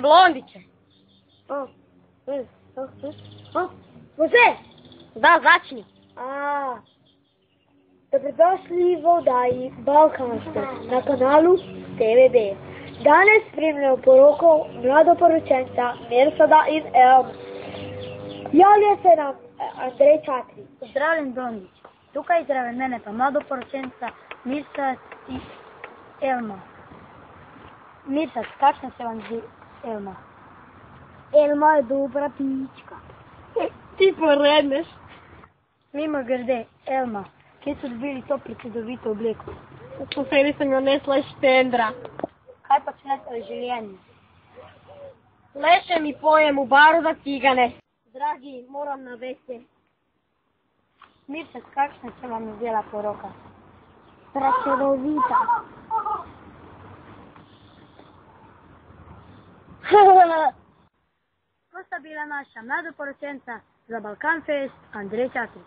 Blondiće. Može? Da, začni. Dobrodošli u Oddaji Balkanska na kanalu TVB. Danes spremljamo poroko mladoporočenca Mirsada in Elma. Javlja se nam Andrej Čatri. Pozdravljen Blondić. Tukaj zraven mene pa mladoporočenca Mirsad in Elma. Mirsad, kakšna se vam zdi Elma? Elma je dobra pička. Ti poredneš. Mimo grede, Elma, kje so dobili to predsedovito obleko? Po sebi sem jo nesla iz štendra. Kaj počnete v življenju? Lešem i pojem v baru za cigane. Dragi, moram na vese. Mirsad, kakšna se vam zdela poroka? Prečudovita. To sta bila naša mladoporočenca za Balkan Fest Andrej Čatrić.